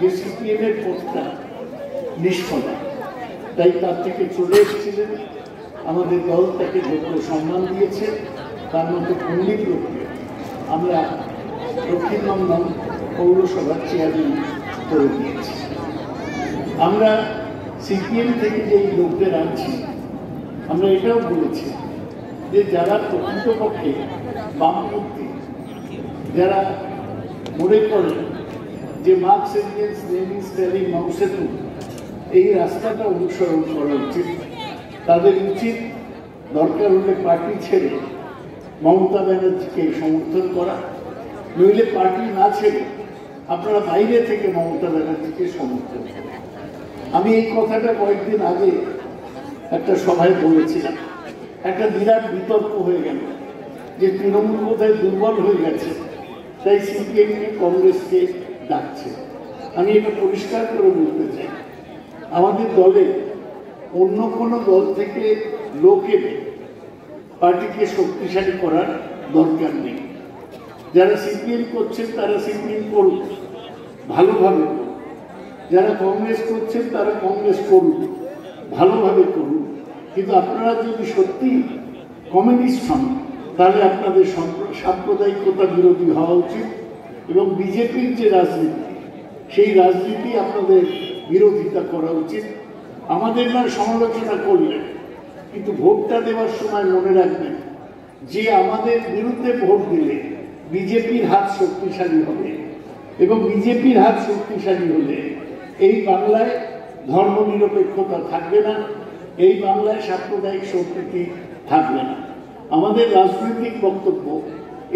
যে সিপিএমের পথটা নিষ্ফল, তাই তার থেকে চলে এসেছিলেন। আমাদের দল তাকে যোগ্য সম্মান দিয়েছে। তার মতো পণ্ডিত লোককে আমরা দক্ষিণবঙ্গ পৌরসভার চেয়ারম্যান করে দিয়েছি। আমরা সিপিএম থেকে যে লোকদের আনছি, আমরা এটাও বলেছি যে যারা প্রকৃতপক্ষে বামপন্থী, যারা মনে করেন যে মার্কস এঙ্গেলস লেনিন স্ট্যালিন মাও সেতুং এই রাস্তাটা অনুসরণ করা উচিত, তাদের উচিত দরকার হলে পার্টি ছেড়ে মমতা ব্যানার্জিকে সমর্থন করা, নইলে পার্টি না ছেড়ে আপনারা বাইরে থেকে মমতা ব্যানার্জিকে সমর্থন করেন। আমি এই কথাটা কয়েকদিন আগে একটা সভায় বলেছিলাম। একটা বিরাট বিতর্ক হয়ে গেল যে তৃণমূল বোধহয় দুর্বল হয়ে গেছে, তাই সিপিএমকে কংগ্রেসকে ডাকছে। আমি এটা পরিষ্কার করে বলতে চাই, আমাদের দলে অন্য কোনো দল থেকে লোক এনে পার্টিকে শক্তিশালী করার দরকার নেই। যারা সিপিএম করছেন তারা সিপিএম করুন, ভালোভাবে করুন। যারা কংগ্রেস করছেন তারা কংগ্রেস করুন, ভালোভাবে করুন। কিন্তু আপনারা যদি সত্যি কমিউনিস্ট হন, তাহলে আপনাদের সাম্প্রদায়িকতা বিরোধী হওয়া উচিত এবং বিজেপির যে রাজনীতি, সেই রাজনীতি আপনাদের বিরোধিতা করা উচিত। আমাদের নয় সমালোচনা করলেন, কিন্তু ভোটটা দেওয়ার সময় মনে রাখবেন যে আমাদের বিরুদ্ধে ভোট দিলে বিজেপির হাত শক্তিশালী হবে এবং বিজেপির হাত শক্তিশালী হলে এই বাংলায় ধর্মনিরপেক্ষতা থাকবে না, এই বাংলায় সাম্প্রদায়িক সম্প্রীতি থাকবে না। আমাদের রাজনৈতিক বক্তব্য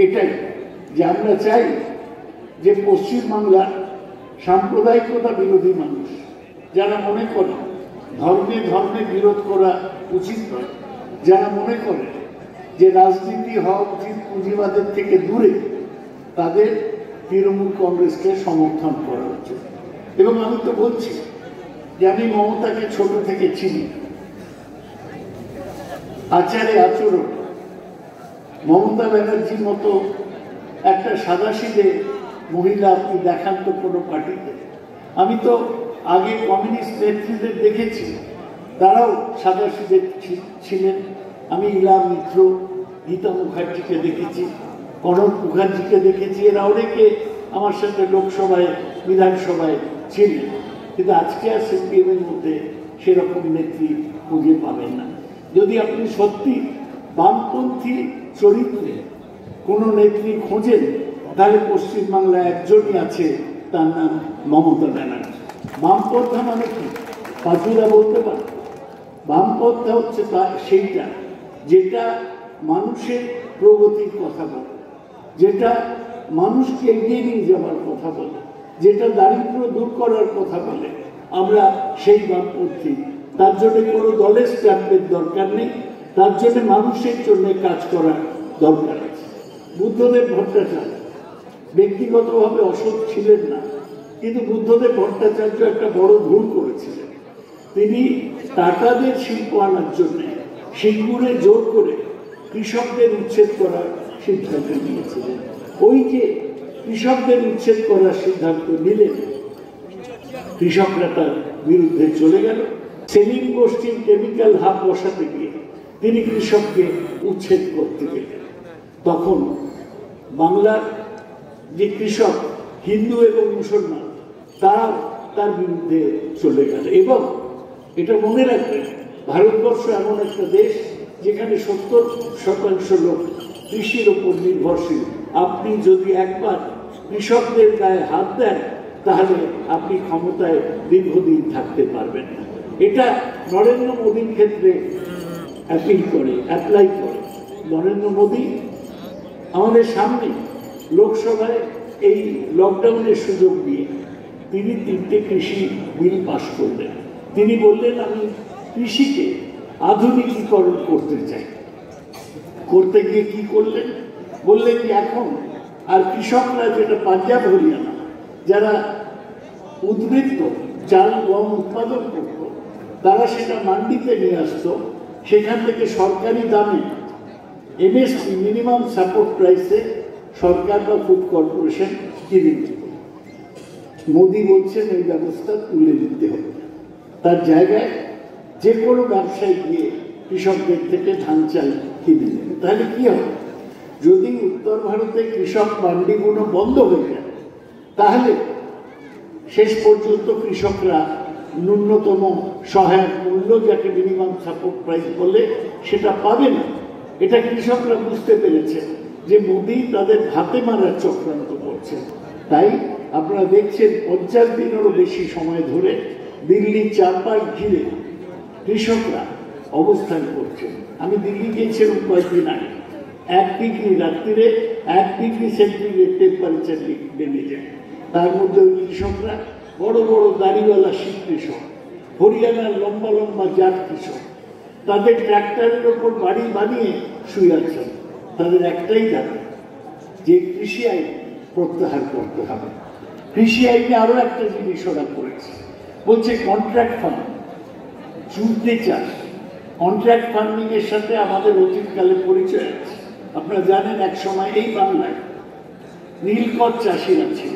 এটাই যে আমরা চাই যে পশ্চিমবাংলার সাম্প্রদায়িকতা বিরোধী মানুষ যারা মনে করে ধর্মে ধর্মে বিরোধ করা উচিত নয়, যারা মনে করে যে রাজনীতি হওয়া উচিত পুঁজিবাদের থেকে দূরে, তাদের তৃণমূল কংগ্রেসকে সমর্থন করা উচিত। এবং আমি তো বলছি যে আমি মমতাকে ছোট থেকে চিনি, আচারে আচরণ মমতা ব্যানার্জির মতো একটা সাদাসিধে মহিলা আপনি দেখান তো কোনো পার্টিতে। আমি তো আগে কমিউনিস্ট নেত্রীদের দেখেছি, তারাও সাদাসিধে ছিলেন। আমি ইলা মিত্র, গীতা মুখার্জিকে দেখেছি, কনক মুখার্জিকে দেখেছি, এরা অনেকে আমার সাথে লোকসভায় বিধানসভায় ছিলেন। কিন্তু আজকে আর সিপিএমের মধ্যে সেরকম নেত্রী খুঁজে পাবেন না। যদি আপনি সত্যি বামপন্থী চরিত্রে কোনো নেত্রী খোঁজেন, তাহলে পশ্চিমবাংলায় একজনই আছে, তার নাম মমতা ব্যানার্জি। বামপন্থা মানে কি পাঁচুরা বলতে পারে? বামপন্থা হচ্ছে সেইটা যেটা মানুষের প্রগতির কথা বলে, যেটা মানুষকে এগিয়ে নিয়ে যাওয়ার কথা বলে, যেটা দারিদ্র দূর করার কথা বলে। আমরা সেই বামপন্থী। তার জন্য কোনো দলের স্ট্যাম্পের দরকার নেই, তার জন্য মানুষের জন্য কাজ করার দরকার আছে। বুদ্ধদেব ভট্টাচার্য ব্যক্তিগতভাবে অসৎ ছিলেন না, কিন্তু বুদ্ধদেব ভট্টাচার্য একটা বড় ভুল করেছিলেন। তিনি টাটাদের শিল্প আনার জন্য সিঙ্গুরে জোর করে কৃষকদের উচ্ছেদ করার সিদ্ধান্ত নিয়েছিলেন। ওই যে কৃষকদের উচ্ছেদ করার সিদ্ধান্ত নিলেন, কৃষকরা তার বিরুদ্ধে চলে গেল। সেলিম গোষ্ঠীর কেমিক্যাল হাব বসাতে গিয়ে তিনি কৃষককে উচ্ছেদ করতে গেলেন। তখন বাংলার যে কৃষক হিন্দু এবং মুসলমান তারাও তার বিরুদ্ধে চলে গেল। এবং এটা মনে রাখবেন, ভারতবর্ষ এমন একটা দেশ যেখানে 70% লোক কৃষির ওপর নির্ভরশীল। আপনি যদি একবার কৃষকদের গায়ে হাত দেন, তাহলে আপনি ক্ষমতায় দীর্ঘদিন থাকতে পারবেন না। এটা নরেন্দ্র মোদীর ক্ষেত্রে অ্যাপ্লাই করে। নরেন্দ্র মোদী আমাদের সামনে লোকসভায় এই লকডাউনের সুযোগ দিয়ে তিনি 3টে কৃষি বিল পাশ করলেন। তিনি বললেন আমি কৃষিকে আধুনিকীকরণ করতে চাই। করতে গিয়ে কি করলেন? বললেন যে এখন আর কৃষকরা, যেটা পাঞ্জাব হরিয়ানা যারা উদ্বৃত্ত চাল গম উৎপাদন করত, তারা সেটা মান্ডিতে নিয়ে আসতো, সেখান থেকে সরকারি দামে এমএসপি মিনিমাম সাপোর্ট প্রাইসে সরকার বা ফুড কর্পোরেশন কিনে নিত। মোদি বলছেন ওই ব্যবস্থা তুলে নিতে হবে, তার জায়গায় যে কোনো ব্যবসায়ী গিয়ে কৃষকদের থেকে ধান চাল কিনে নেবে। তাহলে কি হবে? যদি উত্তর ভারতে কৃষক মান্ডিগুলো বন্ধ হয়ে যায়, তাহলে শেষ পর্যন্ত কৃষকরা ন্যূনতম সহায়ক মূল্য, যাকে মিনিমাম সাপোর্ট প্রাইস বলে, সেটা পাবে না। এটা কৃষকরা বুঝতে পেরেছে যে মোদি তাদের হাতে মারার চক্রান্ত করছে। তাই আপনারা দেখছেন 50 দিনেরও বেশি সময় ধরে দিল্লির চারপাশ ঘিরে কৃষকরা অবস্থান করছেন। আমি দিল্লি গিয়েছিলাম কয়েকদিন আগে, 1 ডিগ্রি রাত্রিরে 1 ডিগ্রি সেন্টিগ্রেড টেম্পারেচার নেমে যায়। তার মধ্যে ওই কৃষকরা বড় বড় দাড়িওয়ালা শিখ কৃষক, হরিয়ানার লম্বা লম্বা জাত কৃষক, তাদের ট্রাক্টরের ওপর বাড়ি বানিয়ে শুয়ে আছেন। তাদের একটাই দাবি যে কৃষি আইন প্রত্যাহার করতে হবে। কৃষি আইনে আরো একটা জিনিস ওরা করেছে, বলছে কন্ট্রাক্ট ফার্মিং, চুক্তি চাষ। কন্ট্রাক্ট ফার্মিং এর সাথে আমাদের অতীতকালে পরিচয় আছে। আপনারা জানেন এক সময় এই বাংলায় নীলকর চাষিরা ছিল,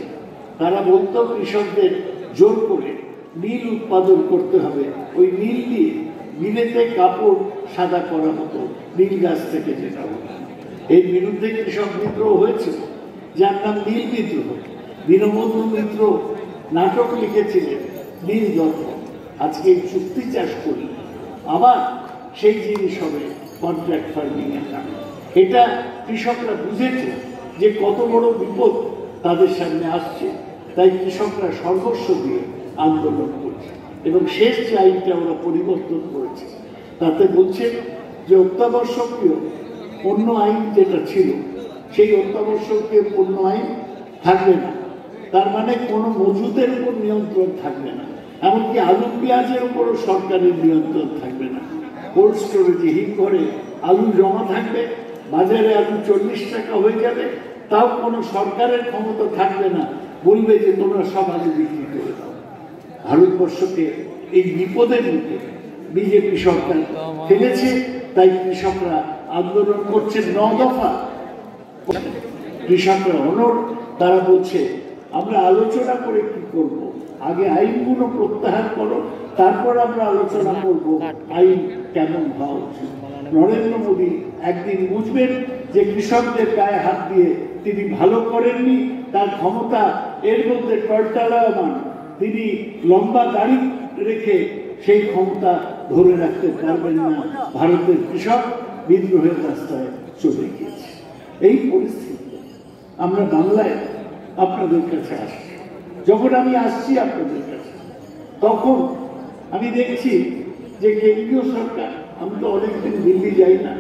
তারা বলতো কৃষকদের জোর করে নীল উৎপাদন করতে হবে, ওই নীল দিয়ে মিলেতে কাপড় সাদা করা হতো নীল গাছ থেকে, যেটা হতো। এর বিরুদ্ধে কৃষক বিদ্রোহ হয়েছিল, যার নাম নীল বিদ্রোহ। দীনবন্ধু মিত্র নাটক লিখেছিলেন নীল দর্পণ। আজকে এই চুক্তি চাষ করলে আবার সেই জিনিস হবে কন্ট্রাক্ট ফার্মিং এর নাম। এটা কৃষকরা বুঝেছে যে কত বড় বিপদ তাদের সামনে আসছে, তাই কৃষকরা সর্বস্ব দিয়ে আন্দোলন করছে। এবং শেষ যে আইনটা ওরা পরিবর্তন করেছে, তাতে বলছে যে অত্যাবশ্যকীয় পণ্য আইন যেটা ছিল, সেই অত্যাবশ্যকীয় পণ্য আইন থাকবে না। তার মানে কোনো মজুদের উপর নিয়ন্ত্রণ থাকবে না, এমনকি আলু পেঁয়াজের উপরও সরকারের নিয়ন্ত্রণ থাকবে না। কোল্ড স্টোরেজে হিম করে আলু জমা থাকবে, বাজারে আলু 40 টাকা হয়ে যাবে, তাও কোনো সরকারের ক্ষমতা থাকবে না, বলবে যে তোমরা সব আলু বিক্রি করে দাও। ভারতবর্ষকে এই বিপদের মুখে বিজেপি সরকার ফেলেছে, তাই কৃষকরা আন্দোলন করছে। 9 দফা কৃষকরা অনড়। তারা বলছে আমরা আলোচনা করে কি করব, আগে আইনগুলো প্রত্যাহার করো, তারপর আমরা আলোচনা করব আইন কেমন হওয়া উচিত। নরেন্দ্র মোদী একদিন বুঝবেন যে কৃষকদের গায়ে হাত দিয়ে তিনি ভালো করেননি, তার ক্ষমতা এর মধ্যে টলটালায়মান, তিনি লম্বা দাড়ি রেখে সেই ক্ষমতা ধরে রাখতে পারবেন না। ভারতের কৃষক বিদ্রোহের রাস্তায় চলে গিয়েছে। এই পরিস্থিতি আমরা বাংলায় আপনাদের কাছে আসছি। যখন আমি আসছি আপনাদের কাছে, তখন আমি দেখছি যে কেন্দ্রীয় সরকার, আমি তো অনেকদিন দিল্লি যাই না,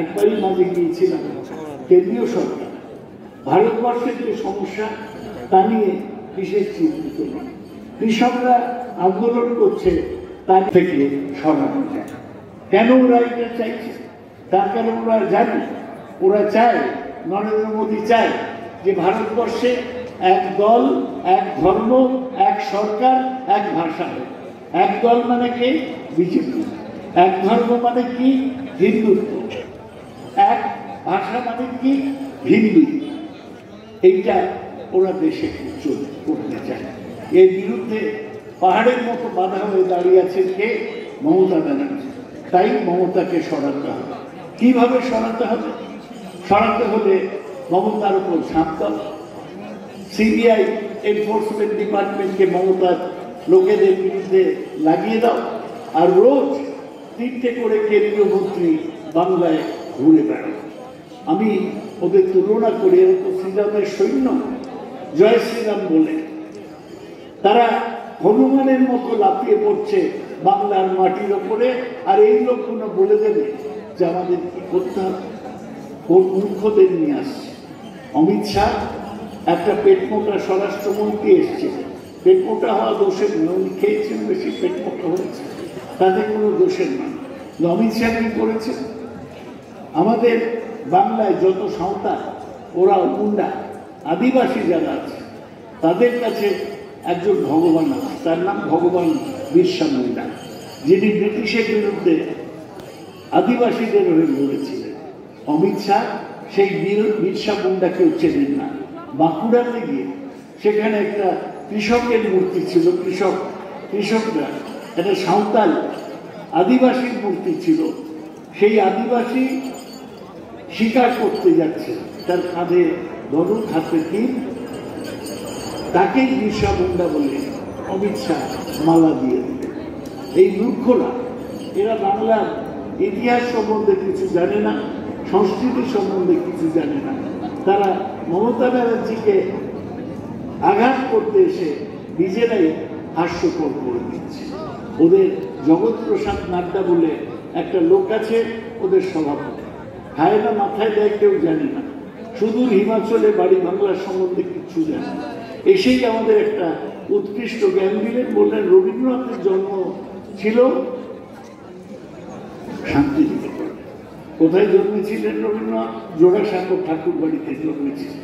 একবারই মাঝে গিয়েছিলাম, কেন্দ্রীয় সরকার ভারতবর্ষের যে সমস্যা তা নিয়ে বিশেষ চিন্তিত নয়। কৃষকরা আন্দোলন করছে তার থেকে সরানো যায়। কেন ওরা এটা চাইছে? তার কারণ ওরা জানে, ওরা চায়, নরেন্দ্র মোদী চায় যে ভারতবর্ষে এক দল, এক ধর্ম, এক সরকার, এক ভাষা। এক দল মানে কি? বিজেপি। এক ধর্ম মানে কি? হিন্দুত্ব। এক ভাষা মানে কি? হিন্দি। এইটা ওরা দেশে করতে চায়। এর বিরুদ্ধে পাহাড়ের মতো বাধা হয়ে দাঁড়িয়ে আছেন কে? মমতা ব্যানার্জি। তাই মমতাকে সরাতে হবে। কিভাবে সরাতে হবে? সরাতে হলে মমতার উপর ঝাঁপ দাও, সিবিআই এনফোর্সমেন্ট ডিপার্টমেন্টকে মমতার লোকেদের বিরুদ্ধে লাগিয়ে দাও, আর রোজ 3টে করে কেন্দ্রীয় মন্ত্রী বাংলায় ঘুরে বেড়াও। আমি ওদের তুলনা করি, এরকম শ্রীরামের সৈন্য, জয় শ্রীরাম বলে তারা হনুমানের মতো লাফিয়ে পড়ছে বাংলার মাটির ওপরে। আর এই লোকগুলো বলে দেবে যে আমাদের কি করতে হবে। কোন মূর্খদের নিয়ে আসছে? অমিত শাহ একটা পেটমোটা স্বরাষ্ট্রমন্ত্রী এসছে, পেটমোটা হওয়া দোষের নয়, উনি খেয়েছেন বেশি, পেটমোটা হয়েছে, তাদের কোনো দোষের নয়। অমিত শাহ কি করেছে? আমাদের বাংলায় যত সাঁওতাল, ওরা মুন্ডা, আদিবাসী যারা আছে, তাদের কাছে একজন ভগবান আছে, তার নাম ভগবান বিরসা মুন্ডা, যিনি ব্রিটিশের বিরুদ্ধে আদিবাসীদের হয়ে লড়েছিলেন। অমিত শাহ সেই বিরসা মুন্ডাকেও চেনেন না। বাঁকুড়াতে গিয়ে সেখানে একটা কৃষকের মূর্তি ছিল, কৃষকরা একটা সাঁওতাল আদিবাসীর মূর্তি ছিল। সেই আদিবাসী শিকার করতে যাচ্ছে, তার কাঁধে ধনুক, হাতে তীর, তাকে বিরসা মুন্ডা বলে অমিত শাহ মালা দিয়ে দিল। এই মূর্খরা, এরা বাংলার ইতিহাস সম্বন্ধে কিছু জানে না, সংস্কৃতি সম্বন্ধে কিছু জানে না। তারা মমতা ব্যানার্জিকে আঘাত করতে এসে নিজেরাই হাস্যকর করে দিচ্ছে। ওদের জগৎ প্রসাদ নাড্ডা বলে একটা লোক আছে, ওদের সভাপতি, খায় না মাথায় দেয়, কেউ জানে না, সুদূর হিমাচলে বাড়ি, বাংলার সম্বন্ধে কিছু জানে না। এসেই আমাদের একটা উৎকৃষ্ট জ্ঞান দিলেন, বললেন রবীন্দ্রনাথের জন্ম ছিল শান্তিনিকেতনে। কোথায় জন্মেছিলেন রবীন্দ্রনাথ? জোড়াসাঁকোর ঠাকুর বাড়িতে জন্মেছিলেন।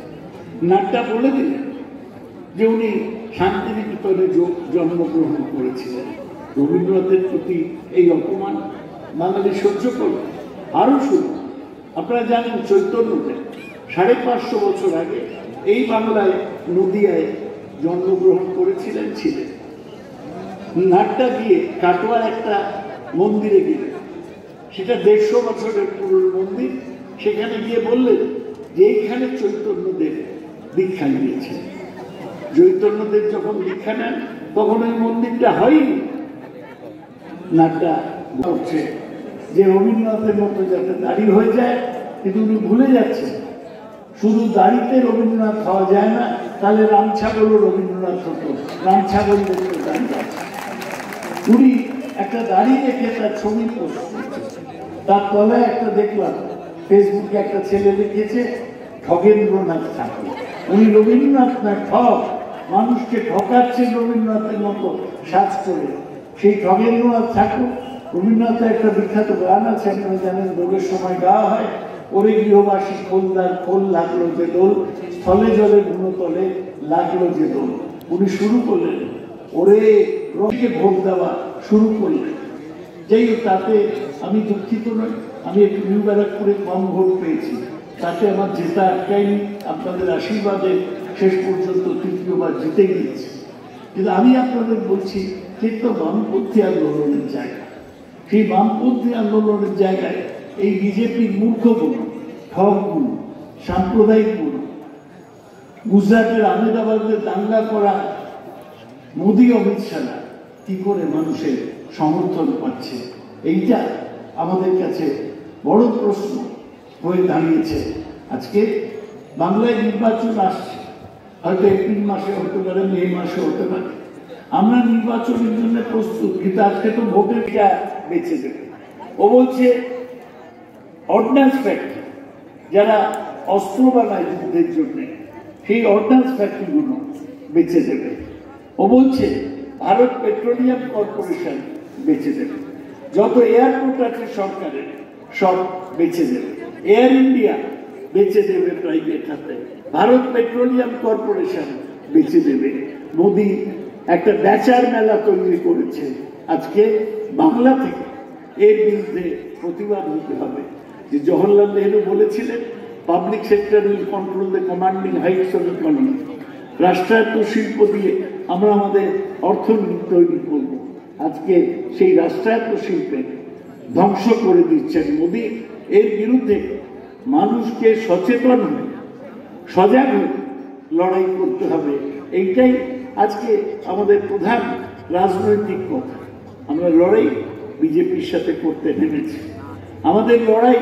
নাট্যা বলে দিলেন যে উনি শান্তিনিকেতনে জন্মগ্রহণ করেছিলেন। রবীন্দ্রনাথের প্রতি এই অপমান বাঙালি সহ্য করল। আরো শুরু, আপনারা জানেন চৈতন্যদেব 550 বছর আগে এই বাংলায় নদিয়ায় জন্মগ্রহণ করেছিলেন, ছিলেন। নাট্যা দিয়ে কাটোয়ার একটা মন্দিরে গেলেন, সেটা 150 বছরের পুরনো মন্দির। সেখানে গিয়ে বললেন যে এইখানে চৈতন্যদেব দীক্ষা নিয়েছেন। চৈতন্যদেব যখন দীক্ষা নেন তখন ওই মন্দিরটা হয়নি। নাট্যা বলছে যে রবীন্দ্রনাথের মতো যাতে দাড়ি হয়ে যায়, কিন্তু উনি ভুলে যাচ্ছেন শুধু দাড়িতে রবীন্দ্রনাথ হওয়া যায় না, তাহলে রামছাগলও রবীন্দ্রনাথ হতো। রামছাগল দেখতে দাঁড়িয়ে আছে, উনি একটা দাড়ি রেখে তার ছবি পোস্ট করছে। তার তলায় একটা দেখলাম ফেসবুকে একটা ছেলে লিখেছে ঠগেন্দ্রনাথ ঠাকুর। উনি রবীন্দ্রনাথ না, ঠগ, মানুষকে ঠকাচ্ছেন রবীন্দ্রনাথের মতো সাজ করে। সেই ঠগেন্দ্রনাথ ঠাকুর, রবীন্দ্রনাথের একটা বিখ্যাত গান আছে, আপনারা জানেন, দোলের সময় গাওয়া হয়, ওরে গৃহবাসী খোলদার খোল লাগলো যে দোল, স্থলে জলে গুণতলে লাগলো যে দোল। উনি শুরু করলেন ওরে রবিকে ভোট দেওয়া শুরু করলেন। যাই হোক, তাতে আমি দুঃখিত নই, আমি একটু নিউ ব্যারাকপুরে কম ভোট পেয়েছি, তাতে আমার জেতা আটকায়নি। আপনাদের আশীর্বাদে শেষ পর্যন্ত তৃতীয়বার জিতে গিয়েছি। কিন্তু আমি আপনাদের বলছি, ঠিক তো বামপন্থী আন্দোলনের জায়গা, সেই বামপন্থী আন্দোলনের জায়গায় এই বিজেপির মূর্খগুলো, ঠগগুলো, সাম্প্রদায়িকগুলো, গুজরাটের আহমেদাবাদে দাঙ্গা করা মোদী অমিত শাহ কি করে মানুষের সমর্থন পাচ্ছে, এইটা আমাদের কাছে বড় প্রশ্ন হয়ে দাঁড়িয়েছে। আজকে বাংলায় নির্বাচন আসছে, হয়তো এপ্রিল মাসে হতে পারে, মে মাসে হতে পারে। আমরা নির্বাচনের জন্য প্রস্তুত, কিন্তু আজকে তো ভোটের বেঁচে দেবে। ও বলছে অর্ডিন্যান্স ফ্যাক্টরি, যারা অস্ত্র বানায় যুদ্ধের জন্য, সেই অর্ডিন্যান্স ফ্যাক্টরিগুলো বেঁচে দেবে। ও বলছে ভারত পেট্রোলিয়াম কর্পোরেশন বেঁচে দেবে, যত এয়ারপোর্ট আছে সরকারের সব বেঁচে দেবে, এয়ার ইন্ডিয়া বেঁচে দেবে প্রাইভেট হাতে, ভারত পেট্রোলিয়াম কর্পোরেশন বেঁচে দেবে। মোদী একটা বেচার মেলা তৈরি করেছে। আজকে বাংলা থেকে এর বিরুদ্ধে প্রতিবাদ হতে হবে। যে জওহরলাল নেহরু বলেছিলেন, public sector will control the commanding Heights of economy. রাষ্ট্রায়ত্ত শিল্প দিয়ে আমরা আমাদের অর্থনীতি তৈরি করব। আজকে সেই রাষ্ট্রায়ত্ত শিল্পের ধ্বংস করে দিচ্ছেন মোদী। এর বিরুদ্ধে মানুষকে সচেতন হয়ে, সজাগ হয়ে লড়াই করতে হবে। এইটাই আজকে আমাদের প্রধান রাজনৈতিক কথা। আমরা লড়াই বিজেপির সাথে করতে নেমেছি। আমাদের লড়াই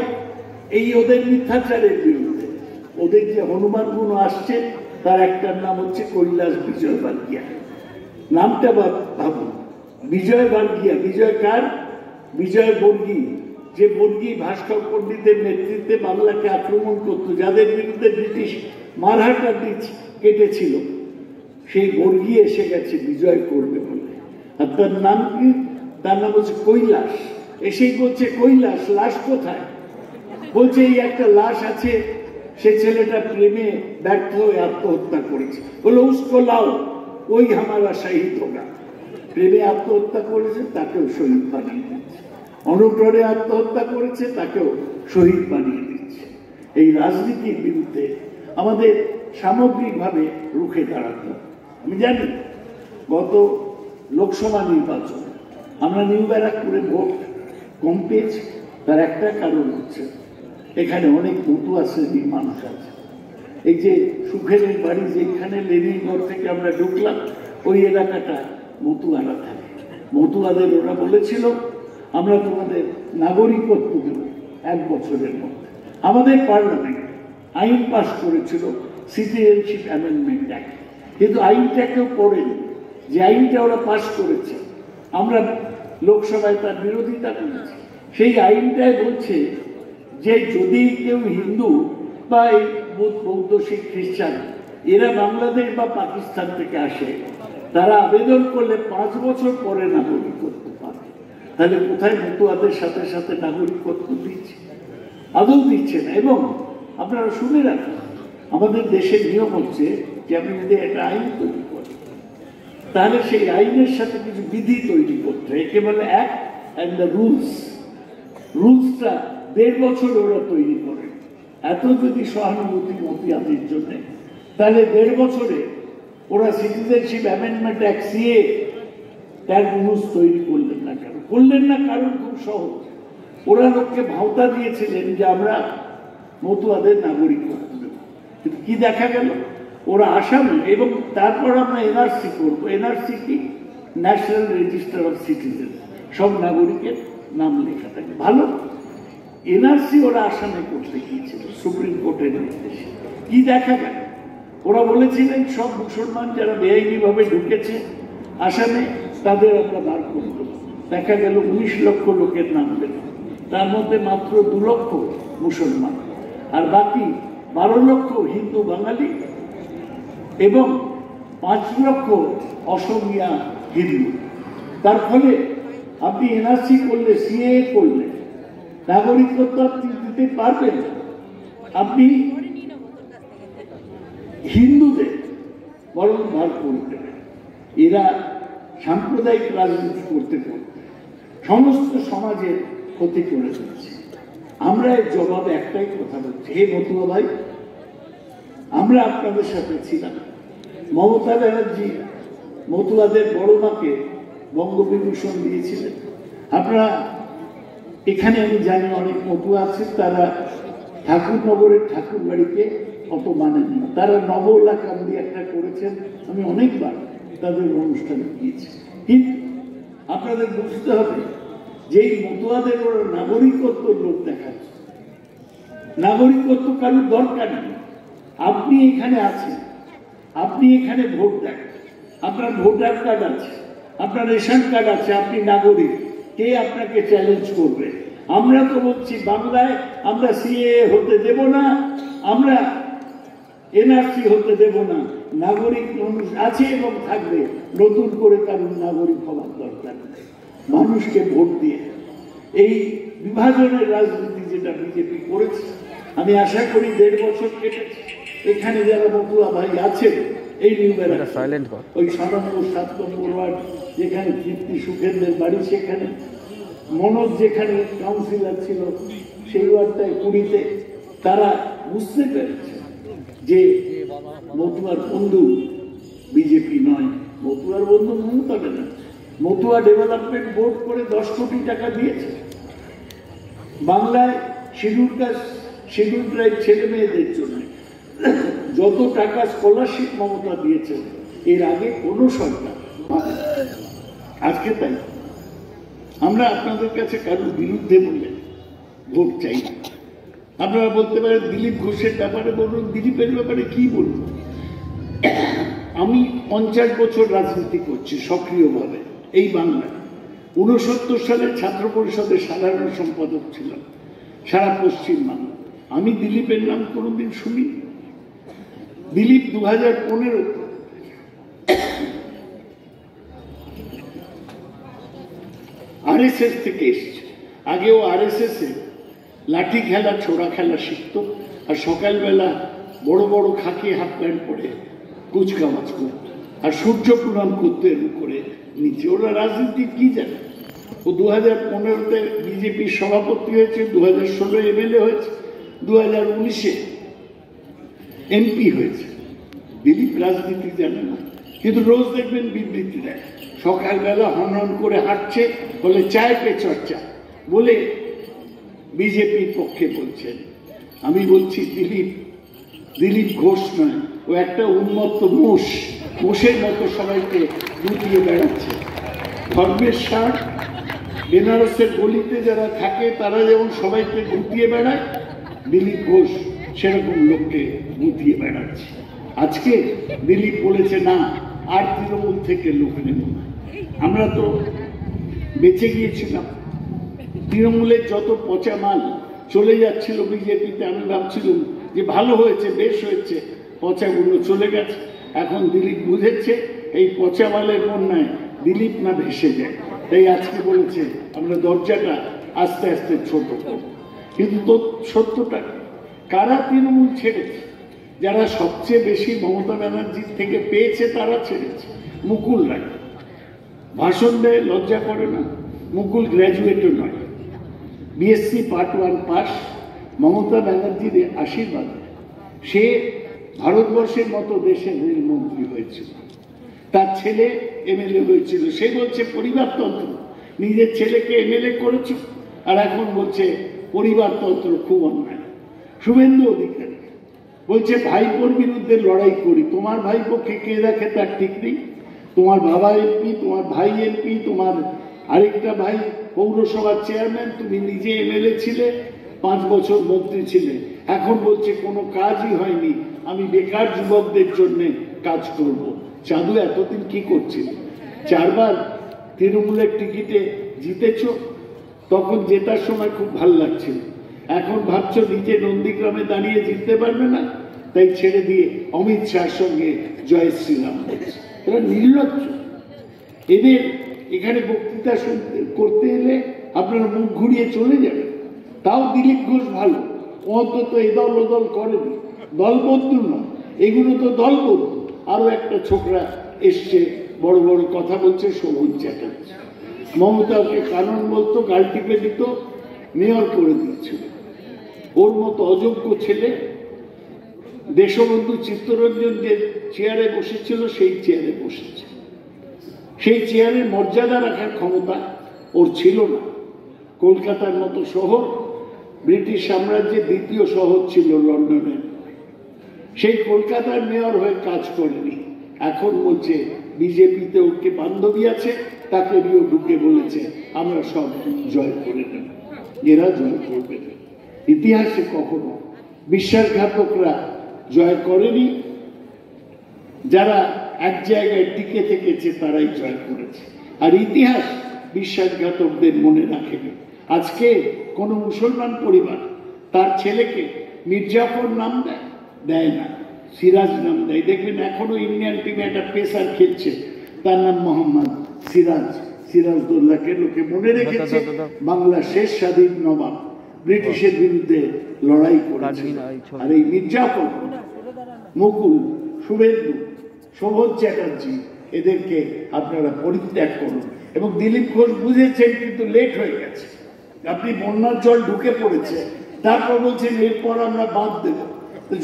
এই ওদের মিথ্যাচারের বিরুদ্ধে। ওদের যে হনুমানগুলো আসছে, তার একটার নাম হচ্ছে কৈলাস বিজয় বার্গিয়া। নামটা ভাবুন, বিজয় বার্গিয়া। বিজয় কার? বিজয় বর্গী, যে বর্গী ভাস্কর পণ্ডিতের নেতৃত্বে বাংলাকে আক্রমণ করত, যাদের বিরুদ্ধে ব্রিটিশ মারহাটা কেটেছিল। সেই বর্গী এসে গেছে বিজয় করবে বলে। আর তার নাম কি? তার নাম হচ্ছে কৈলাস। এসেই বলছে কৈলাস, লাশ কোথায়? বলছে এই একটা লাশ আছে, সে ছেলেটা প্রেমে ব্যর্থ হয়ে আত্মহত্যা করেছে। বলো উসকো লাও, ওই হামারা শহীদ হোগা। প্রেমে আত্মহত্যা করেছে, তাকেও শহীদ বানিয়ে দিচ্ছে। অনুপ্ররে আত্মহত্যা করেছে, তাকেও শহীদ বানিয়ে দিচ্ছে। এই রাজনীতির বিরুদ্ধে আমাদের সামগ্রিকভাবে রুখে দাঁড়াতে হবে। আমি জানি গত লোকসভা নির্বাচন আমরা নিউ ব্যারাকপুরে ভোট কম পেয়েছি। তার একটা কারণ হচ্ছে এখানে অনেক মতুয়া শ্রেণীর মানুষ আছে। এই যে সুখেনের বাড়ি যেখানে লেনিনগড় থেকে আমরা ঢুকলাম, ওই এলাকাটা মতুয়ারা থাকে। মতুয়াদের ওরা বলেছিল আমরা তোমাদের নাগরিকত্ব দেব 1 বছরের মধ্যে। আমাদের পার্লামেন্ট আইন পাস করেছিল সিটিজেনশিপ অ্যামেন্ডমেন্ট অ্যাক্ট, কিন্তু আইনটা কেউ পড়েনি। যে আইনটা ওরা পাস করেছে আমরা লোকসভায় তার বিরোধিতা করেছি। সেই আইনটাই বলছে যে যদি কেউ হিন্দু বা এই বৌদ্ধ শিখ খ্রিস্টান এরা বাংলাদেশ বা পাকিস্তান থেকে আসে, তারা আবেদন করলে 5 বছর পরে নাগরিকত্ব পাবে। তাহলে কোথায় মতুয়াদের সাথে সাথে নাগরিকত্ব দিচ্ছে? আদৌ দিচ্ছে না। এবং আপনারা শুনে রাখুন, আমাদের দেশের নিয়ম হচ্ছে যে আমি যদি একটা আইন তৈরি করি, তাহলে সেই আইনের সাথে কিছু বিধি তৈরি করতে হয়। একে বলে অ্যাক্ট অ্যান্ড দ্য রুলস। রুলসটা 1.5 বছর ওরা তৈরি করে। এত যদি সহানুভূতি মতুয়াদের জন্য, তাহলে 1.5 বছরে ওরা সিটিজেনশিপ অ্যামেন্ডমেন্ট অ্যাক্ট সিএ তার রুলস তৈরি করলেন না কেন? করলেন না কারণ খুব সহজ। ওরা লোককে ভাওতা দিয়েছিলেন যে আমরা মতুয়াদের নাগরিকত্ব দেব, কিন্তু কি দেখা গেল? ওরা আসামে, এবং তারপর আমরা এনআরসি করবো। এনআরসি কি? ন্যাশনাল রেজিস্টার অফ সিটিজেন, সব নাগরিকের নাম লেখা থাকে। ভালো। এনআরসি ওরা আসামে করতে গিয়েছিল সুপ্রিম কোর্টের নির্দেশে। কি দেখা গেল? ওরা বলেছিলেন সব মুসলমান যারা বেআইনি ভাবে ঢুকেছে আসামে তাদের আমরা বার করব। দেখা গেল 19 লক্ষ লোকের নাম পেল, তার মধ্যে মাত্র 2 লক্ষ মুসলমান, আর বাকি 12 লক্ষ হিন্দু বাঙালি এবং 5 লক্ষ অসমিয়া হিন্দু। তার ফলে আপনি এনআরসি করলে, সিএ করলে নাগরিকত্ব আপনি দিতে পারবেন। আপনি হিন্দুদের বরং ভাগ করে দেবেন। এরা সাম্প্রদায়িক রাজনীতি করতে করতে সমস্ত সমাজের ক্ষতি করে দিচ্ছে। আমরা এর জবাবে একটাই কথা বলছি, হে মতুয়া ভাই, আমরা আপনাদের সাথে ছিলাম। মমতা ব্যানার্জি মতুয়াদের বড় মাকে বঙ্গবিভূষণ দিয়েছিলেন। আপনারা এখানে, আমি জানি অনেক মতুয়া আছে, তারা ঠাকুরনগরের ঠাকুর বাড়িকে অত মানেন না। তারা নবলাকান্দি একটা করেছেন, আমি অনেকবার তাদের অনুষ্ঠানে গিয়েছি। কিন্তু আপনাদের বুঝতে হবে যে এই মতুয়াদের ওরা নাগরিকত্ব লোক দেখাচ্ছে। নাগরিকত্ব কারোর দরকার নেই। আপনি এখানে আছেন, আপনি এখানে ভোট দেন, আপনার ভোটার কার্ড আছে, আপনার রেশন কার্ড আছে, আপনি নাগরিক। কে আপনাকে চ্যালেঞ্জ করবে? আমরা তো বলছি বাংলায় আমরা সিএ হতে দেব না, আমরা এনআরসি হতে দেব না। নাগরিক মানুষ আছে এবং থাকবে, নতুন করে কারণ নাগরিক হওয়ার দরকার নেই। মানুষকে ভোট দিয়ে এই বিভাজনের রাজনীতি যেটা বিজেপি করেছে, আমি আশা করি 1.5 বছর কেটেছে। এখানে যারা মতুয়া ভাই আছেন, এই নিউ ব্যারাকপুর ওই 97 নম্বর ওয়ার্ড যেখানে তৃপ্তি সুখেনদের বাড়ি, সেখানে মনোজ যেখানে কাউন্সিলর ছিল সেই ওয়ার্ডটায় 20-তে, তারা বুঝতে পেরেছে যে মতুয়ার বন্ধু বিজেপি নয়, মতুয়ার বন্ধু মমতা ব্যানার্জি। মতুয়া ডেভেলপমেন্ট বোর্ড করে 10 কোটি টাকা দিয়েছে বাংলায় শিডিউল ট্রাইব ছেলে মেয়েদের জন্য। যত টাকা স্কলারশিপ মমতা দিয়েছেন এর আগে কোনো সরকার। আজকে তাই আমরা আপনাদের কাছে কারোর বিরুদ্ধে বলে ভোট চাই না। আপনারা বলতে পারেন দিলীপ ঘোষের ব্যাপারে বলুন, দিলীপের ব্যাপারে কি বলুন? আমি 50 বছর রাজনীতি করছি সক্রিয়ভাবে এই বাংলায়। 69 সালে ছাত্র পরিষদের সাধারণ সম্পাদক ছিলাম সারা পশ্চিমবাংলা। আমি দিলীপের নাম কোনোদিন শুনি। দিলীপ 2015 আরএসএস থেকে এসছে। আগেও আরএসএস এ লাঠি খেলা, ছোড়া খেলা শিখত, আর সকালবেলা বড় বড় খাকি হাফ প্যান্ট পরে কুচকাওয়াজ করত, আর সূর্য প্রণাম করতে করে নিচে। ওরা রাজনীতি কি জানে? ও 2015-তে বিজেপির সভাপতি হয়েছে, 2016 এমএলএ হয়েছে, 2019-এ এমপি হয়েছে। দিলীপ রাজনীতি জানে না। কিন্তু রোজ দেখবেন বিবৃতি দেয়, সকালবেলা হনহন করে হাঁটছে, বলে চায় পে চর্চা বলে বিজেপির পক্ষে বলছেন। আমি বলছি দিলীপ ঘোষ নয়, ও একটা উন্মত্ত মোষের মতো সবাইকে লুটিয়ে বেড়াচ্ছে। ধর্মের সার বেনারসের গলিতে যারা থাকে তারা যেমন সবাইকে গুটিয়ে বেড়ায়, দিলীপ ঘোষ সেরকম লোককে গুটিয়ে বেড়াচ্ছে। আজকে দিলীপ বলেছে না, আর তৃণমূল থেকে লোক নেব না। আমরা তো বেঁচে গিয়েছিলাম, তৃণমূলের যত পচা মাল চলে যাচ্ছিল বিজেপিতে, আমি ভাবছিলাম যে ভালো হয়েছে, বেশ হয়েছে, পচাগুলো চলে গেছে। এখন দিলীপ বুঝেছে এই পচা মালের বন্যায় দিলীপ না ভেসে যায়, তাই আজকে বলেছে আমরা দরজাটা আস্তে আস্তে ছোট করব। কিন্তু তো সত্যটা কারা তৃণমূল ছেড়েছে? যারা সবচেয়ে বেশি মমতা ব্যানার্জির থেকে পেয়েছে তারা ছেড়েছে। মুকুল রায় ভাষণ দেয়, লজ্জা করে না। মুকুল গ্র্যাজুয়েটও নয়, বিএসসি পার্ট 1 পাস, মমতা ব্যানার্জির আশীর্বাদ সে ভারতবর্ষের মতো দেশের রেলমন্ত্রী হয়েছিল, তার ছেলে এমএলএ হয়েছিল। সে বলছে পরিবারতন্ত্র, নিজের ছেলেকে এমএলএ করেছে, আর এখন বলছে পরিবারতন্ত্র খুব অন্যায়। শুভেন্দু অধিকারী বলছে ভাইপোর বিরুদ্ধে লড়াই করি। তোমার ভাইপোকে কে দেখে তার ঠিক নেই। তোমার বাবা এমপি, তোমার ভাই এমপি, তোমার আরেকটা ভাই পৌরসভার চেয়ারম্যান, তুমি নিজে এমএলএ ছিলে, 5 বছর মন্ত্রী ছিলে। এখন বলছে কোনো কাজই হয়নি, আমি বেকার যুবকদের জন্য কাজ করব। চাঁদু এতদিন কি করছিল? 4 বার তৃণমূলের টিকিটে জিতেছ, তখন জেতার সময় খুব ভালো লাগছিল। এখন ভাবছো নিজে নন্দীগ্রামে দাঁড়িয়ে জিততে পারবে না, তাই ছেড়ে দিয়ে অমিত শাহর সঙ্গে জয় শ্রীরাম বলছে। এরা নির্লজ্জ। এদের এখানে বক্তৃতা করতে এলে আপনারা মুখ ঘুরিয়ে চলে যাবেন। তাও দিলীপ ঘোষ ভালো, অন্তত এদল ওদল করেনি, দলবন্ধু নয়, এগুলো তো দলবন্ধু। আরো একটা ছোকরা এসছে, বড় বড় কথা বলছে, শোভন চ্যাটার্জি। মমতাকে কানন বলতো, গাল টিপে দিত, মেয়র করে দিয়েছিল। ওর মতো অযোগ্য ছেলে দেশবন্ধু চিত্তরঞ্জন যে চেয়ারে বসেছিল সেই চেয়ারে বসেছে। সেই চেয়ারের মর্যাদা রাখার ক্ষমতা ওর ছিল না। কলকাতার মতো শহর ব্রিটিশ সাম্রাজ্যের দ্বিতীয় শহর ছিল লন্ডনের, সেই কলকাতার মেয়র হয়ে কাজ করেনি। এখন বলছে বিজেপিতে ওকে বান্ধবী আছে, তাকে নিয়েও ঢুকে বলেছে আমরা সব জয় করে নেব। এরা জয় করবে না। ইতিহাসে কখনো বিশ্বাসঘাতকরা জয় করেনি, যারা এক জায়গায় টিকে থেকেছে তারাই জয় করেছে। আর ইতিহাস বিশ্বাসঘাতকদের মনে রাখেনি। আজকে কোন মুসলমান পরিবার তার ছেলেকে মির্জাফর নাম দেয় না, সিরাজ নাম দেয়। দেখবেন এখনো ইন্ডিয়ান টিমে একটা পেসার খেলছে, তার নাম মোহাম্মদ সিরাজদৌল্লাকে লোকে মনে রেখেছে বাংলা শেষ স্বাধীন নবাব, ব্রিটিশের বিরুদ্ধে লড়াই করেছে। আর এই মির্জাফর, মুকুল, শুভেন্দু, শোভন চ্যাটার্জি, এদেরকে আপনারা পরিত্যাগ করুন। এবং দিলীপ ঘোষ বুঝেছেন, কিন্তু লেট হয়ে গেছে। আপনি বন্যার জল ঢুকে পড়েছে, তারপর বলছেন এরপর আমরা বাঁধ দেব।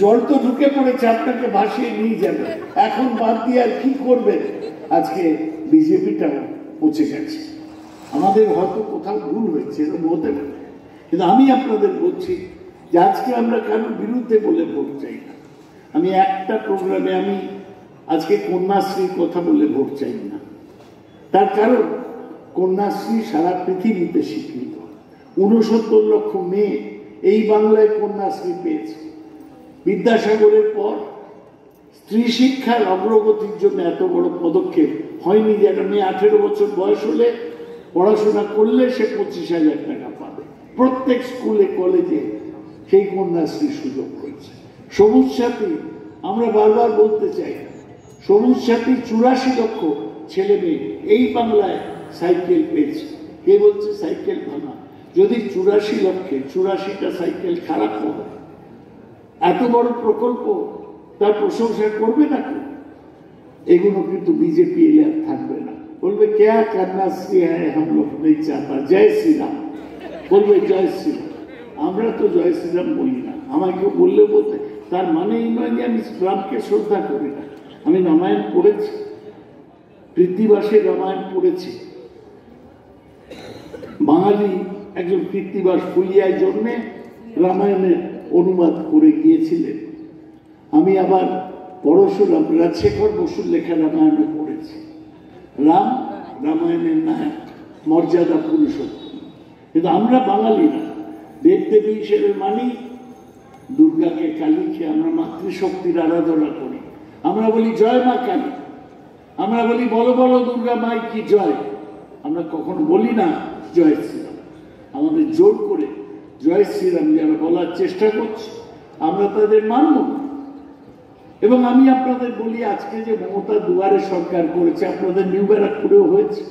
জল তো ঢুকে পড়েছে, আপনাকে ভাসিয়ে নিয়ে যাবে। এখন বাদ দিয়ে আর কি করবেন? আজকে বিজেপিটা পচে গেছে। আমাদের হয়তো কোথাও ভুল হয়েছে, এরকম হতে পারে, কিন্তু আমি আপনাদের বলছি যে আজকে আমরা কেন বিরুদ্ধে বলে ভোট চাই না। আমি একটা প্রোগ্রামে আমি আজকে কন্যাশ্রীর কথা বলে ভোট চাই না। তার কারণ কন্যাশ্রী সারা পৃথিবীতে স্বীকৃত। 69 লক্ষ মেয়ে এই বাংলায় কন্যাশ্রী পেয়েছে। বিদ্যাসাগরের পর স্ত্রী শিক্ষার অগ্রগতির জন্য এত বড় পদক্ষেপ হয়নি। যেন মেয়ে 18 বছর বয়স হলে পড়াশোনা করলে সে 25,000 টাকা পাবে। প্রত্যেক স্কুলে কলেজে সেই কন্যাশ্রীর সুযোগ রয়েছে। সবুজ সাথী, আমরা বারবার বলতে চাই, সবুজ সাথী 84 লক্ষ ছেলে মেয়ে এই বাংলায় সাইকেল পেয়েছে। কে বলছে সাইকেল ভাঙা? যদি 84 লক্ষে 84টা সাইকেল খারাপ হবে, এত বড় প্রকল্প তার প্রশংসা করবে না কেউ? এগুলো কিন্তু বিজেপি এলে আর থাকবে না। বলবে क्या कन्याश्री है हम लोग नहीं चाहता, জয় শ্রীরাম বলবে, জয় শ্রীরাম। আমরা তো জয় শ্রীরাম বলি না। আমাকে কেউ বললে বলতে তার মানে এই নয় যে আমি রামকে শ্রদ্ধা করি না। আমি রামায়ণ পড়েছি, কৃত্তিবাসের রামায়ণ পড়েছি। বাঙালি একজন কৃত্তিবাস ফুলিয়ায় জন্মে রামায়ণের অনুবাদ করে গিয়েছিলেন। আমি আবার পরশুরাম রাজশেখর বসুর লেখা রামায়ণে পড়েছি। রামায়ণের নায়ক, মর্যাদা পুরুষোত্তম। কিন্তু আমরা বাঙালিরা দেবদেবী হিসেবে মানি দুর্গাকে, কালীকে। আমরা মাতৃশক্তির আরাধনা করি। আমরা বলি জয় মা কালী, আমরা বলি বলো বলো দুর্গা মাই কি জয়। আমরা কখনো বলি না জয় শ্রীরাম। আমাদের জোর করে জয় শ্রীরাম যারা বলার চেষ্টা করছে আমরা তাদের মানব। এবং আমি আপনাদের বলি, আজকে যে মমতা দুয়ারে সরকার করেছে, আপনাদের নিউ ব্যারাকপুরেও হয়েছে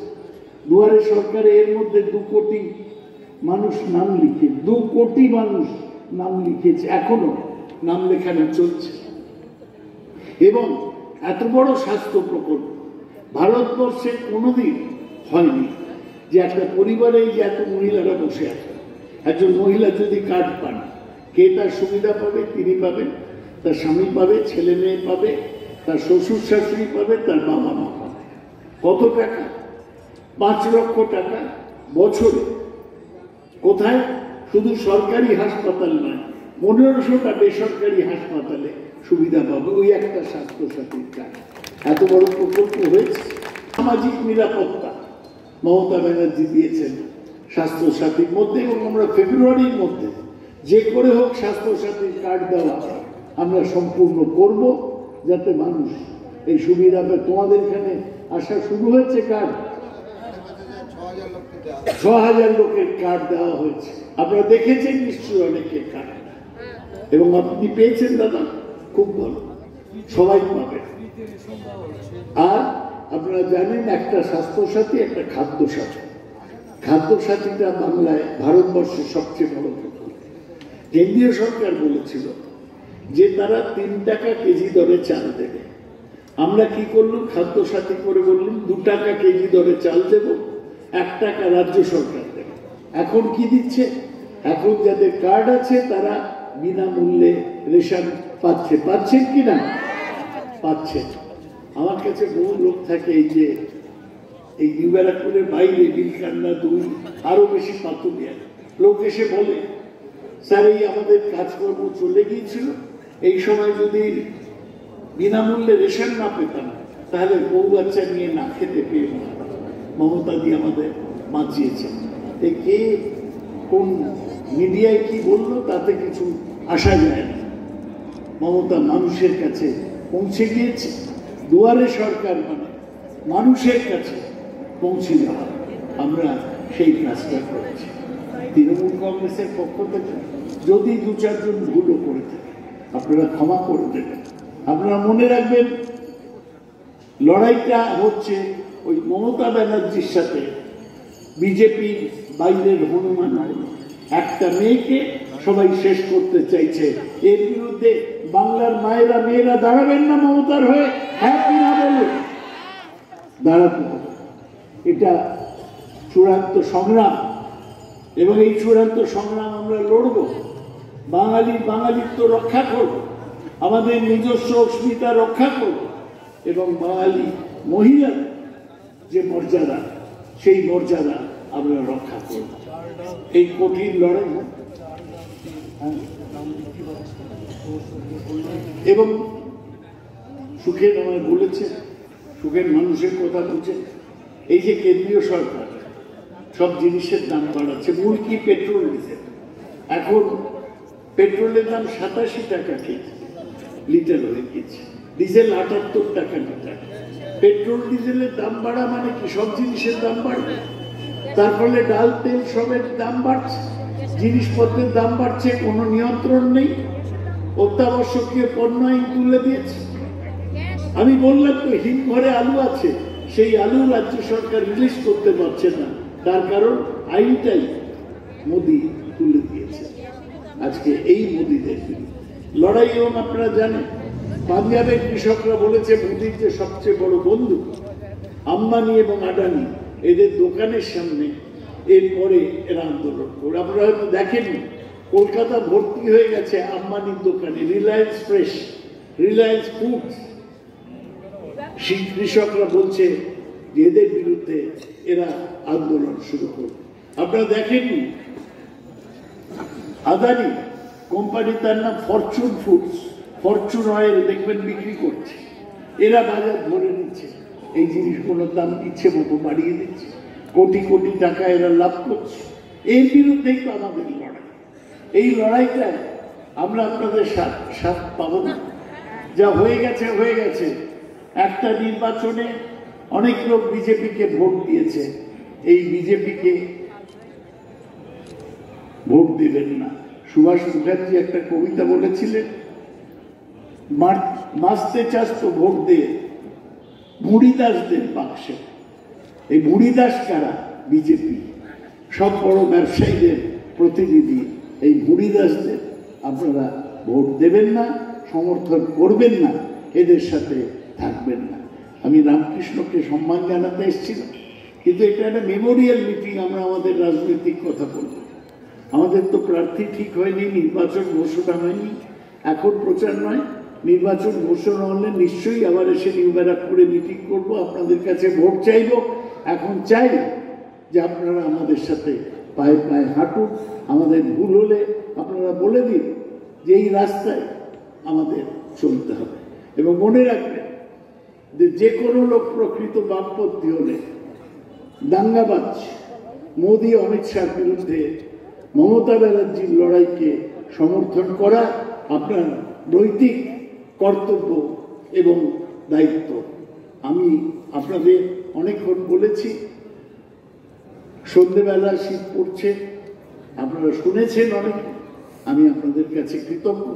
দুয়ারে সরকারে, এর মধ্যে 2 কোটি মানুষ নাম লিখে, 2 কোটি মানুষ নাম লিখেছে, এখনো নাম লেখানো চলছে। এবং এত বড় স্বাস্থ্য প্রকল্প ভারতবর্ষে কোনোদিন হয়নি যে একটা পরিবারে যে এত মহিলারা বসে আছে। একজন মহিলা যদি কার্ড পান, কে তার সুবিধা পাবে? তিনি পাবেন, তার স্বামী পাবে, ছেলে মেয়ে পাবে, তার শ্বশুর শাশুড়ি পাবে, তার বাবা মা পাবে। কত টাকা? 5 লক্ষ টাকা বছরে। কোথায়? শুধু সরকারি হাসপাতাল নয়, 1500টা বেসরকারি হাসপাতালে সুবিধা পাবে ওই একটা স্বাস্থ্য সাথীর কার্ড। এত বড় প্রকল্প হয়েছে। সামাজিক নিরাপত্তা মমতা ব্যানার্জি দিয়েছেন স্বাস্থ্য সাথীর মধ্যে, এবং আমরা ফেব্রুয়ারির মধ্যে যে করে হোক স্বাস্থ্য সাথীর কার্ড দেওয়া আমরা সম্পূর্ণ করব, যাতে মানুষ এই সুবিধা পায়। তোমাদের এখানে আসা শুরু হয়েছে কার্ড, 6000 লোকের কার্ড দেওয়া হয়েছে। আপনারা দেখেছেন নিশ্চয়ই অনেকের কার্ড, এবং আপনি পেয়েছেন দাদা, খুব ভালো, সবাই পাবে। আর আপনারা জানেন একটা স্বাস্থ্য সাথী, একটা খাদ্য সাথী। খাদ্য সাথীটা বাংলায় ভারতবর্ষের সবচেয়ে বড় প্রকল্প। কেন্দ্রীয় সরকার বলেছিল যে তারা 3 টাকা কেজি দরে চাল দেবে। আমরা কি করলাম? খাদ্য সাথী করে বললাম 2 টাকা কেজি দরে চাল দেব, 1 টাকা রাজ্য সরকার দেবে। এখন কি দিচ্ছে? এখন যাদের কার্ড আছে তারা বিনামূল্যে রেশন পাচ্ছে। পাচ্ছেন কি না? পাচ্ছে। আমার কাছে বহু লোক থাকে এই নিউ ব্যারাকপুরের বাইরে নীলকান্না 2 আরো বেশি পাতুলিয়া লোক এসে বলে, স্যার এই আমাদের কাজকর্ম চলে গিয়েছিল, এই সময় যদি বিনামূল্যে রেশন না পেতাম তাহলে বউ বাচ্চা নিয়ে না খেতে পেয়ে মমতা দিয়ে আমাদের বাঁচিয়েছেন। কে কোন মিডিয়ায় কি বললো তাতে কিছু আসা যায় না। মমতা মানুষের কাছে পৌঁছে গিয়েছে। দুয়ারে সরকার মানে মানুষের কাছে পৌঁছে যাওয়া, আমরা সেই কাজটা করেছি। তৃণমূল কংগ্রেসের পক্ষ থেকে যদি 2-4 জন ভুলও করে থাকে আপনারা ক্ষমা করে দেবেন। আপনারা মনে রাখবেন, লড়াইটা হচ্ছে ওই মমতা ব্যানার্জির সাথে বিজেপি বাইরের হনুমান। একটা মেয়েকে সবাই শেষ করতে চাইছে। এর বিরুদ্ধে বাংলার মায়েরা মেয়েরা দাঁড়াবেন না মমতার হয়ে? হ্যাঁ কি না বলুন? দাঁড়াতে হবে। এটা চূড়ান্ত সংগ্রাম, এবং এই চূড়ান্ত সংগ্রাম আমরা লড়ব। বাঙালিত্ব রক্ষা করব, আমাদের নিজস্ব অস্মিতা রক্ষা করব, এবং বাঙালি মহিলার যে মর্যাদা, সেই মর্যাদা আমরা রক্ষা করব। এই কঠিন লড়াই। এবং সুখের আমায় বলেছে, সুখের মানুষের কথা বলছে, এই যে কেন্দ্রীয় সরকার সব জিনিসের দাম বাড়াচ্ছে। মূল কি? Petrol diesel. এখন পেট্রোলের দাম 87 টাকা কেজি লিটার হয়ে গেছে, ডিজেল 78 টাকা লিটার। পেট্রোল ডিজেলের দাম বাড়া মানে কি? সব জিনিসের দাম বাড়বে। তার ফলে ডাল তেল সবের দাম বাড়ছে, জিনিসপত্রের দাম বাড়ছে, কোনো নিয়ন্ত্রণ নেই। অত্যাবশ্যকীয় পণ্য আইন তুলে দিয়েছে। আমি বললাম তো হিমঘরে আলু আছে, সেই আলু রাজ্য সরকার রিলিজ করতে পারছে না, তার কারণ আইনটাই মোদি তুলে দিয়েছে। আজকে এই মোদিদের লড়াই। এবং আপনারা জানেন পাঞ্জাবের কৃষকরা বলেছে মোদির যে সবচেয়ে বড় বন্ধু আম্বানি এবং আদানি, এদের দোকানের সামনে এরপরে এরা আন্দোলন করে। আপনারা হয়তো দেখেননি, কলকাতা ভর্তি হয়ে গেছে আম্বানির দোকানে, রিলায়েন্স ফ্রেশ, রিলায়েন্স ফুডস। কৃষকরা বলছে যে এদের বিরুদ্ধে এরা আন্দোলন শুরু করবে। আপনারা দেখেননি আদানি কোম্পানি, তার নাম ফরচুন ফুডস, ফরচুন অয়েল দেখবেন বিক্রি করছে, এরা বাজার ধরে নিচ্ছে, এই জিনিসগুলোর দাম ইচ্ছে মতো বাড়িয়ে দিচ্ছে, কোটি কোটি টাকা এরা লাভ করছে। এর বিরুদ্ধেই তো আমাদের লড়াই। এই লড়াইটায় আমরা আপনাদের সাথ পাবো না। যা হয়ে গেছে হয়ে গেছে। একটা নির্বাচনে অনেক লোক বিজেপিকে ভোট দিয়েছে, এই বিজেপিকে ভোট দিবেন না। সুভাষ মুখার্জি একটা কবিতা বলেছিলেন, মাসতে চাস তো ভোট দে মুড়িদাসদের বাক্সে। এই মুড়িদাস কারা? বিজেপি, সব বড় ব্যবসায়ীদের প্রতিনিধি। এই মুড়িদাসদের আপনারা ভোট দেবেন না, সমর্থন করবেন না, এদের সাথে থাকবেন না। আমি রামকৃষ্ণকে সম্মান জানাতে এসেছিলাম, কিন্তু এটা একটা মেমোরিয়াল মিটিং, আমরা আমাদের রাজনৈতিক কথা বলব। আমাদের তো প্রার্থী ঠিক হয়নি, নির্বাচন ঘোষণা হয়নি, এখন প্রচার নয়। নির্বাচন ঘোষণা হলে নিশ্চয়ই আবার এসে নিউ ব্যারাকপুরে মিটিং করব, আপনাদের কাছে ভোট চাইব। এখন চাই যে আপনারা আমাদের সাথে পায়ে পায়ে হাঁটুন, আমাদের ভুল হলে আপনারা বলে দিন যে এই রাস্তায় আমাদের চলতে হবে। এবং মনে রাখবেন যে কোনো লোক প্রকৃত বামপন্থী হলে দাঙ্গাবাজ মোদী অমিত শাহর বিরুদ্ধে মমতা ব্যানার্জির লড়াইকে সমর্থন করা আপনার নৈতিক কর্তব্য এবং দায়িত্ব। আমি আপনাদের অনেকক্ষণ বলেছি, সন্ধ্যেবেলা শীত পড়ছে, আপনারা শুনেছেন অনেক। আমি আপনাদের কাছে কৃতজ্ঞ।